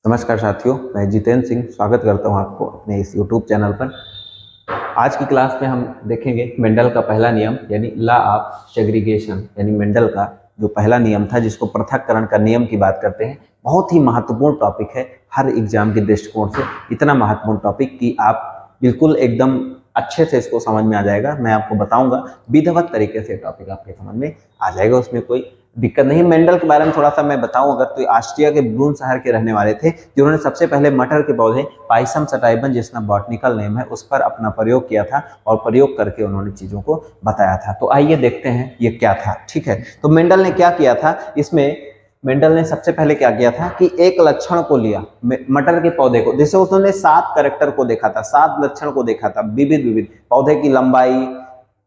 नमस्कार साथियों, मैं जितेंद्र सिंह स्वागत करता हूं आपको अपने इस YouTube चैनल पर। आज की क्लास में हम देखेंगे मेंडल का पहला नियम यानी लॉ ऑफ सेग्रीगेशन, यानी मेंडल का जो पहला नियम था जिसको पृथक्करण का नियम की बात करते हैं। बहुत ही महत्वपूर्ण टॉपिक है हर एग्जाम के दृष्टिकोण से, इतना महत्वपूर्ण टॉपिक कि आप बिल्कुल एकदम अच्छे से इसको समझ में आ जाएगा। मैं आपको बताऊंगा विधिवत तरीके से टॉपिक आपके समझ में आ जाएगा, उसमें कोई दिक्कत नहीं। मेंडल के बारे में थोड़ा सा मैं बताऊं अगर, तो ऑस्ट्रिया के ब्रून शहर के रहने वाले थे जिन्होंने सबसे पहले मटर के पौधे पाइसम सटाइबन, जिसका बॉटनिकल नेम है, उस पर अपना प्रयोग किया था और प्रयोग करके उन्होंने चीजों को बताया था। तो आइए देखते हैं ये क्या था। ठीक है, तो मेंडल ने क्या किया था इसमें, मेंडल ने सबसे पहले क्या किया था कि एक लक्षण को लिया मटर के पौधे को, जैसे उसने 7 कैरेक्टर को देखा था, 7 लक्षण को देखा था, विविध विविध पौधे की लंबाई,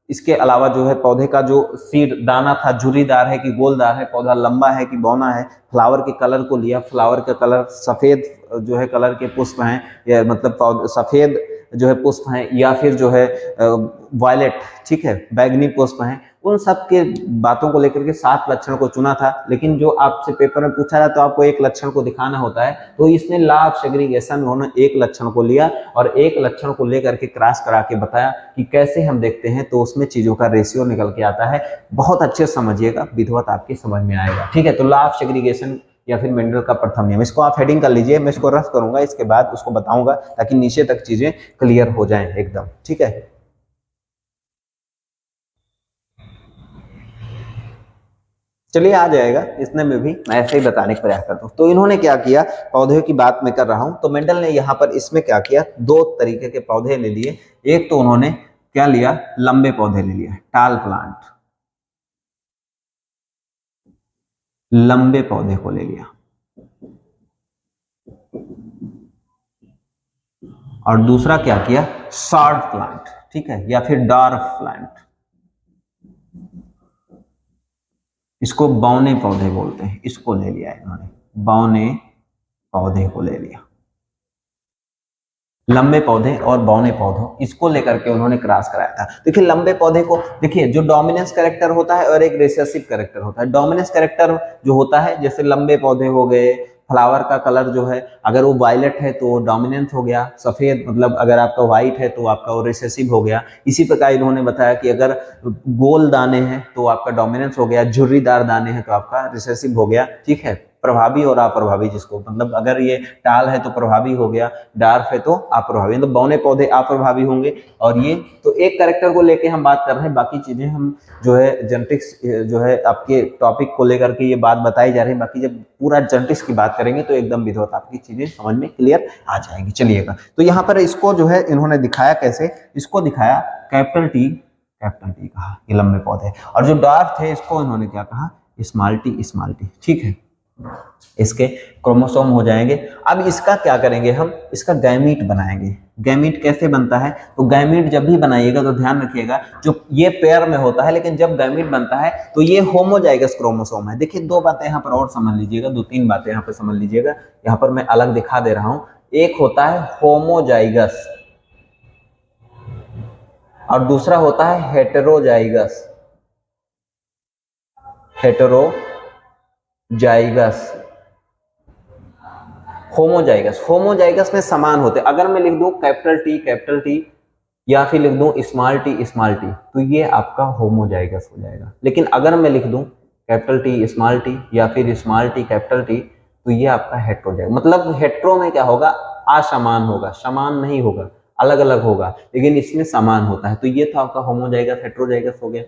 इसके अलावा जो है पौधे का जो सीड दाना था झुर्रीदार है कि गोलदार है, पौधा लंबा है कि बौना है। फ्लावर के कलर को लिया, फ्लावर का कलर सफेद जो है कलर के पुष्प हैं, या मतलब सफेद जो है पुष्प हैं, या फिर जो है वायलेट, ठीक है, बैगनी पुष्प हैं। उन सब के बातों को लेकर के 7 लक्षण को चुना था। लेकिन जो आपसे पेपर में पूछा जाए तो आपको एक लक्षण को दिखाना होता है, तो इसने लॉ ऑफ सेग्रीगेशन में उन्होंने एक लक्षण को लिया और एक लक्षण को लेकर के क्रॉस करा के बताया कि कैसे हम देखते हैं तो उसमें चीजों का रेशियो निकल के आता है। बहुत अच्छे से समझिएगा, विधिवत आपकी समझ में आएगा। ठीक है, तो लॉ ऑफ सेग्रीगेशन या फिर मेंडल का प्रथम नियम, इसको आप हेडिंग कर लीजिए, मैं इसको रफ करूंगा, इसके बाद उसको बताऊंगा ताकि नीचे तक चीजें क्लियर हो जाएं एकदम। ठीक है, चलिए आ जाएगा, इतने में भी मैं ऐसे ही बताने का प्रयास करता हूँ। तो इन्होंने क्या किया, पौधे की बात मैं कर रहा हूं, तो मेंडल ने यहाँ पर इसमें क्या किया, 2 तरीके के पौधे ले लिए। एक तो उन्होंने क्या लिया, लंबे पौधे ले लिया, टाल प्लांट, लंबे पौधे को ले लिया। और दूसरा क्या किया, शॉर्ट प्लांट, ठीक है, या फिर डॉर्फ प्लांट, इसको बौने पौधे बोलते हैं, इसको ले लिया इन्होंने, बौने पौधे को ले लिया। लंबे पौधे और बौने पौधों, इसको लेकर के उन्होंने क्रॉस कराया था। देखिए लंबे पौधे को देखिए, जो डोमिनेंस कैरेक्टर होता है और एक रिसेसिव कैरेक्टर होता है। डोमिनेंस कैरेक्टर जो होता है, जैसे लंबे पौधे हो गए, फ्लावर का कलर जो है अगर वो वायलेट है तो डोमिनेंस हो गया, सफेद मतलब अगर आपका व्हाइट है तो आपका वो रिसेसिव हो गया। इसी प्रकार इन्होंने बताया कि अगर गोल दाने हैं तो आपका डोमिनेंस हो गया, झुर्रीदार दाने हैं तो आपका रिसेसिव हो गया। ठीक है, प्रभावी और अप्रभावी, जिसको मतलब अगर ये टाल है तो प्रभावी हो गया, डार्फ है तो अप्रभावी, तो बौने पौधे अप्रभावी होंगे। और ये तो एक कैरेक्टर को लेके हम बात कर रहे हैं, बाकी चीजें हम जो है जेनेटिक्स जो है आपके टॉपिक को लेकर के ये बात बताई जा रही है। बाकी जब पूरा जेनेटिक्स की बात करेंगे तो एकदम विधिवत आपकी चीजें समझ में क्लियर आ जाएंगी। चलिएगा, तो यहाँ पर इसको जो है इन्होंने दिखाया कैसे, इसको दिखाया कैपिटल टी कहा, ये लंबे पौधे, और जो डार्फ थे इसको इन्होंने क्या कहा, स्मॉल टी। ठीक है, इसके क्रोमोसोम हो जाएंगे। अब इसका क्या करेंगे, हम इसका गैमीट बनाएंगे। गैमीट कैसे बनता है, तो गैमीट जब भी बनाइएगा तो ध्यान रखिएगा, जो ये पेयर में होता है, लेकिन जब गैमीट बनता है तो ये होमोजाइगस क्रोमोसोम है। देखिए 2 बातें यहाँ पर और समझ लीजिएगा, 2-3 बातें यहाँ पर समझ लीजिएगा, यहाँ पर मैं अलग दिखा दे रहा हूं। एक होता है होमोजाइगस और दूसरा होता है हेटेरोजाइगस। होमोजाइगस में समान होते। अगर मैं लिख दूं कैपिटल टी या फिर लिख दूं स्मॉल टी, तो ये आपका होमोजाइगस हो जाएगा। लेकिन अगर मैं लिख दूं कैपिटल टी स्मॉल टी या फिर स्मॉल टी कैपिटल टी, तो ये आपका हेटेरोजाइगस, मतलब हेटेरो में क्या होगा, असमान होगा, समान नहीं होगा, अलग अलग होगा, लेकिन इसमें समान होता है। तो ये तो आपका होमोजाइगस हेटेरोजाइगस हो गया।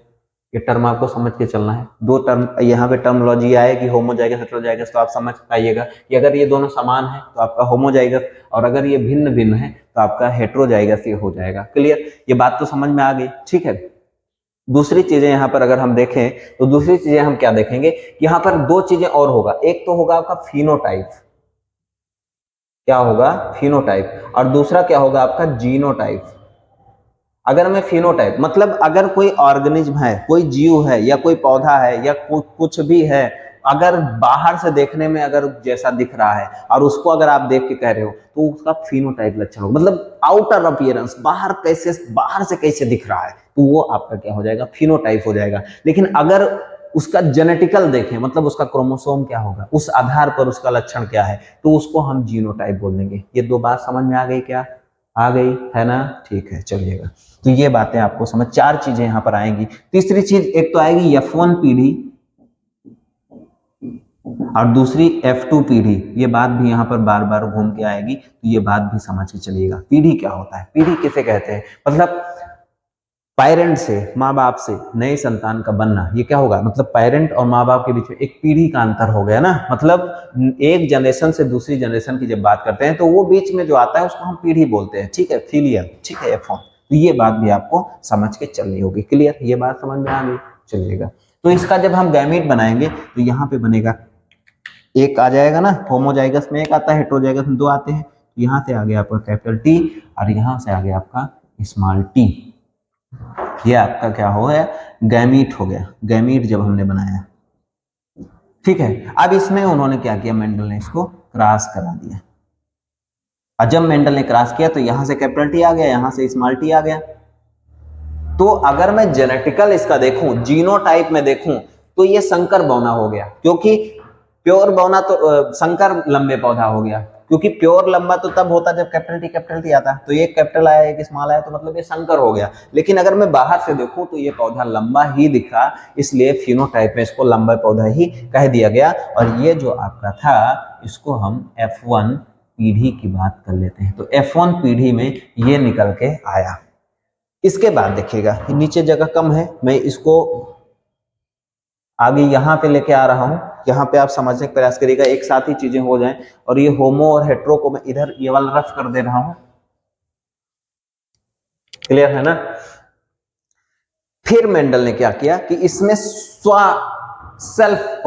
ये टर्म आपको समझ के चलना है। 2 टर्म यहाँ पे टर्मोलॉजी आएगी, होमोजाइगस हेटेरोजाइगस, तो आप समझ पाइएगा कि अगर ये दोनों समान है तो आपका होमोजाइगस, और अगर ये भिन्न भिन्न है तो आपका हेटेरोजाइगस ये हो जाएगा। क्लियर, ये बात तो समझ में आ गई। ठीक है, दूसरी चीजें यहाँ पर अगर हम देखें तो दूसरी चीजें हम क्या देखेंगे, यहाँ पर 2 चीजें और होगा। एक तो होगा आपका फिनोटाइप, क्या होगा, फिनोटाइप, और दूसरा क्या होगा आपका जीनोटाइप। अगर मैं फिनोटाइप मतलब अगर कोई ऑर्गेनिज्म है, कोई जीव है या कोई पौधा है या कुछ भी है, अगर बाहर से देखने में अगर जैसा दिख रहा है और उसको अगर आप देख के कह रहे हो तो उसका फिनोटाइप लक्षण होगा, मतलब आउटर अपीयरेंस, बाहर से कैसे दिख रहा है, तो वो आपका क्या हो जाएगा, फिनोटाइप हो जाएगा। लेकिन अगर उसका जेनेटिकल देखें, मतलब उसका क्रोमोसोम क्या होगा, उस आधार पर उसका लक्षण क्या है, तो उसको हम जीनोटाइप बोल देंगे। ये दो बात समझ में आ गई क्या? आ गई है ना? ठीक है, चलिएगा। तो ये बातें आपको समझ, चार चीजें यहाँ पर आएंगी। तीसरी चीज एक तो आएगी F1 पीढ़ी और दूसरी F2 पीढ़ी। ये बात भी यहाँ पर बार बार घूम के आएगी, तो ये बात भी समझ के चलिएगा। पीढ़ी क्या होता है, पीढ़ी किसे कहते हैं? मतलब पेरेंट से, माँ बाप से नई संतान का बनना, ये क्या होगा? मतलब पेरेंट और माँ बाप के बीच में एक पीढ़ी का अंतर हो गया ना। मतलब एक जनरेशन से दूसरी जनरेशन की जब बात करते हैं तो वो बीच में जो आता है उसको हम पीढ़ी बोलते हैं, ठीक है, फिलियल, ठीक है, F1। तो ये बात भी आपको समझ के चलनी होगी। क्लियर? ये बात समझ में आ गई? चलिएगा। तो इसका जब हम गैमीट बनाएंगे तो यहाँ पे बनेगा, एक आ जाएगा ना, होमोजाइगस में एक आता है, हेट्रोजाइगस में दो आते हैं। यहाँ से आ गया आपका कैपिटल टी और यहाँ से आ गया आपका स्मॉल टी। ये आपका क्या हो गया? गैमीट हो गया। गैमीट जब हमने बनाया, ठीक है। अब इसमें उन्होंने क्या किया, मेंडल ने इसको क्रॉस करा दिया। और जब मेंडल ने क्रॉस किया तो यहां से कैपिटल टी आ गया, यहां से स्मॉल टी आ गया। तो अगर मैं जेनेटिकल इसका देखूं, जीनोटाइप में देखूं, तो ये संकर बौना हो गया, क्योंकि प्योर बौना तो संकर लंबे पौधा हो गया, क्योंकि प्योर लंबा तो तब होता जब कैपिटल टी आता। तो एक कैपिटल आया एक स्मॉल आया, तो मतलब ये संकर हो गया। लेकिन अगर मैं बाहर से देखूं तो ये पौधा लंबा ही दिखा, इसलिए फिनोटाइप में इसको लंबा पौधा ही कह दिया गया। और ये जो आपका था, इसको हम F1 पीढ़ी की बात कर लेते हैं। तो F1 पीढ़ी में ये निकल के आया। इसके बाद देखिएगा, नीचे जगह कम है, मैं इसको आगे यहाँ पे लेके आ रहा हूँ। यहाँ पे आप समझने का प्रयास करिएगा, एक साथ ही चीजें हो जाएं। और ये होमो और हेट्रो को मैं इधर ये वाला रफ कर दे रहा हूँ। क्लियर है ना? फिर मेंडल ने क्या किया कि इसमें सेल्फ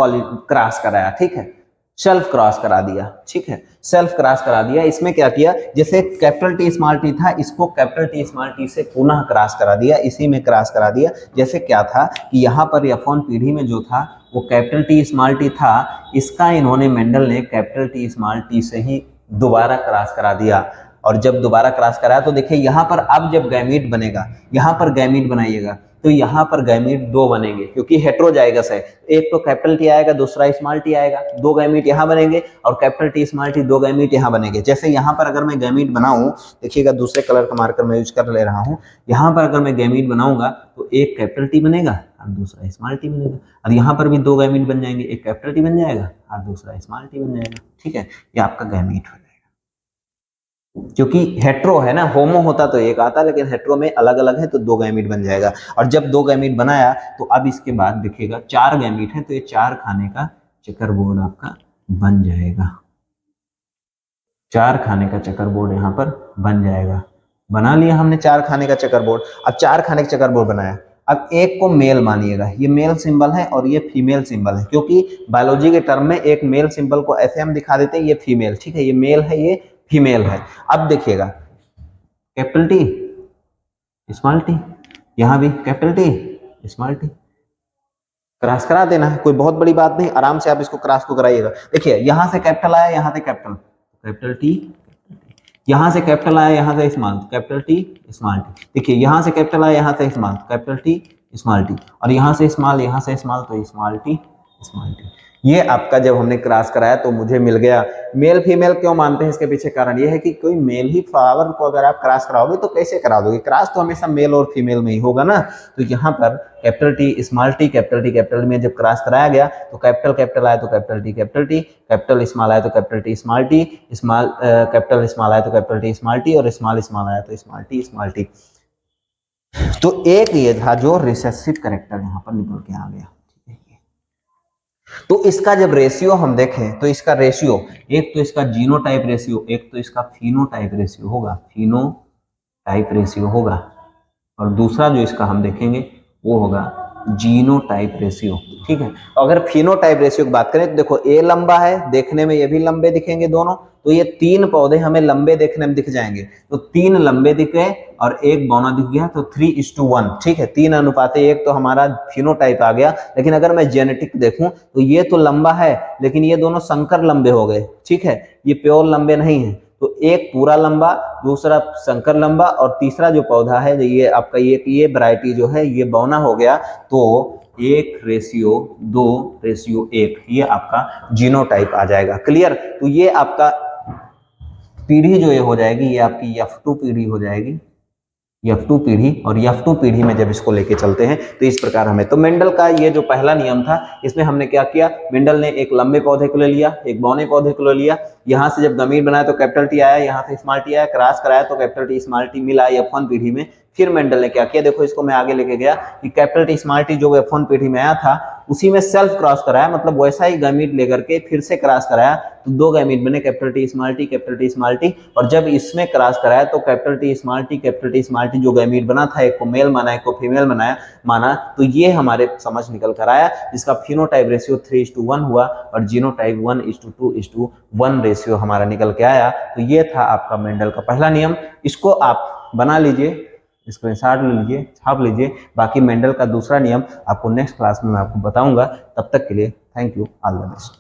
क्रॉस कराया, ठीक है, सेल्फ क्रॉस करा दिया, ठीक है, सेल्फ क्रॉस करा दिया। इसमें क्या किया, जैसे कैपिटल टी स्मॉल टी था, इसको कैपिटल टी स्मॉल टी से पुनः क्रॉस करा दिया, इसी में क्रॉस करा दिया। जैसे क्या था कि यहाँ पर F1 पीढ़ी में जो था वो कैपिटल टी स्मॉल टी था, इसका इन्होंने मेंडल ने कैपिटल टी स्मॉल टी से ही दोबारा क्रॉस करा दिया। और जब दोबारा क्रॉस कराया तो देखिए यहाँ पर अब जब गैमीट बनेगा, यहाँ पर गैमीट बनाइएगा तो यहाँ पर गैमीट दो बनेंगे, क्योंकि हेट्रोजाइगस है। एक तो कैपिटल टी आएगा, दूसरा स्मॉल टी आएगा, दो गैमीट यहाँ बनेंगे, और कैपिटल टी स्मॉल टी दो गैमीट यहाँ बनेंगे। जैसे यहाँ पर अगर मैं गैमीट बनाऊं, देखिएगा दूसरे कलर का मार्कर मैं यूज कर ले रहा हूँ। यहाँ पर अगर मैं गैमीट बनाऊंगा तो एक कैपिटल टी बनेगा और दूसरा स्मॉल टी बनेगा। और यहाँ पर भी दो गैमीट बन जाएंगे, एक कैपिटल टी बन जाएगा और दूसरा स्मॉल टी बन जाएगा, ठीक है। ये आपका गैमीट हो जाएगा। क्योंकि हेट्रो है ना, होमो होता तो एक आता, लेकिन हेट्रो में अलग अलग है तो दो गैमीट बन जाएगा। और जब दो गैमीट बनाया तो अब इसके बाद देखिएगा चार गैमीट है, तो ये चार खाने का चेकर बोर्ड आपका बन जाएगा। चार खाने का चेकर बोर्ड यहाँ पर बन जाएगा। बना लिया हमने चार खाने का चेकर बोर्ड। अब चार खाने का चेकर बोर्ड बनाया, अब एक को मेल मानिएगा, ये मेल सिंबल है और ये फीमेल सिंबल है, क्योंकि बायोलॉजी के टर्म में एक मेल सिंबल को ऐसे हम दिखा देते हैं, ये फीमेल, ठीक है, ये मेल है, ये फीमेल है। अब देखिएगा कैपिटल टी स्मॉल टी, यहां भी capital T small T, cross करा देना है, कोई बहुत बड़ी बात नहीं, आराम से आप इसको क्रॉस को कराइएगा। देखिए यहां से कैपिटल आया, यहां से कैपिटल टी, यहां से कैपिटल आया, यहां से small, capital T small T. देखिए यहां से कैपिटल आया, यहां से small, capital T small T, और यहां से स्मॉल, यहां से स्मॉल, तो स्मॉल टी स्मॉल टी। ये आपका जब हमने क्रॉस कराया तो मुझे मिल गया। मेल फीमेल क्यों मानते हैं, इसके पीछे कारण ये है कि कोई मेल ही फ्लावर को अगर आप क्रॉस कराओगे तो कैसे करा दोगे, क्रॉस तो हमेशा मेल और फीमेल में ही होगा ना। तो यहाँ पर capital T small T, capital T capital में जब क्रॉस कराया गया तो कैपिटल आया तो कैपिटल टी, कैपिटल स्मॉल आया तो capital T small T, small capital small आया तो कैपिटल टी स्मॉल टी, और स्मॉल आया तो स्मॉल टी। तो एक ये था जो रिसेसिव कैरेक्टर यहाँ पर निकल के आ गया। तो इसका जब रेशियो हम देखें तो इसका रेशियो, एक तो इसका जीनोटाइप रेशियो, एक तो इसका फिनोटाइप रेशियो होगा, फिनोटाइप रेशियो होगा, और दूसरा जो इसका हम देखेंगे वो होगा जीनोटाइप रेशियो, ठीक है। अगर फिनोटाइप रेशियो की बात करें तो देखो ए लंबा है, देखने में ये भी लंबे दिखेंगे दोनों, तो ये तीन पौधे हमें लंबे देखने में दिख जाएंगे। तो तीन लंबे दिख गए और एक बौना दिख गया, तो 3:1, ठीक है, 3:1 तो हमारा फिनोटाइप आ गया। लेकिन अगर मैं जेनेटिक देखूं तो ये तो लंबा है, लेकिन ये दोनों संकर लंबे हो गए, ठीक है, ये प्योर लंबे नहीं है। तो एक पूरा लंबा, दूसरा संकर लंबा, और तीसरा जो पौधा है ये आपका ये वैरायटी जो है ये बौना हो गया। तो 1:2:1, ये आपका जीनोटाइप आ जाएगा। क्लियर? तो ये आपका पीढ़ी जो ये हो जाएगी, ये आपकी F2 पीढ़ी हो जाएगी, F2 पीढ़ी। और F2 पीढ़ी में जब इसको लेके चलते हैं तो इस प्रकार हमें, तो मेंडल का ये जो पहला नियम था, इसमें हमने क्या किया, मेंडल ने एक लंबे पौधे को ले लिया, एक बौने पौधे को ले लिया, यहाँ से जब गमीर बनाया तो कैपिटल टी आया, यहाँ से स्मॉल टी आया, क्रॉस कराया तो कैपिटल टी स्मॉल टी मिला F1 पीढ़ी में। फिर मेंडल ने क्या किया, देखो इसको मैं आगे लेके गया कि कैपिटल टी स्मॉल टी जो F1 पीढ़ी में आया था उसी में सेल्फ क्रॉस कराया, मतलब वैसा ही गैमीट लेकर के फिर से क्रॉस कराया, तो दो गैमीट बने, capital T small T, capital T small T. और जब इसमें क्रॉस कराया तो capital T small T, capital T small T जो गैमीट बना था, एक को मेल माना, एक को फीमेल माना, तो ये हमारे समझ निकल कर आया, जिसका फिनोटाइप रेशियो 3:1 हुआ और जीनोटाइप 1:2:1 रेशियो हमारा निकल के आया। तो ये था आपका मेंडल का पहला नियम। इसको आप बना लीजिए, स्क्रीनशॉट ले लीजिए, छाप लीजिए। बाकी मेंडल का दूसरा नियम आपको नेक्स्ट क्लास में मैं आपको बताऊंगा। तब तक के लिए thank you, all the best.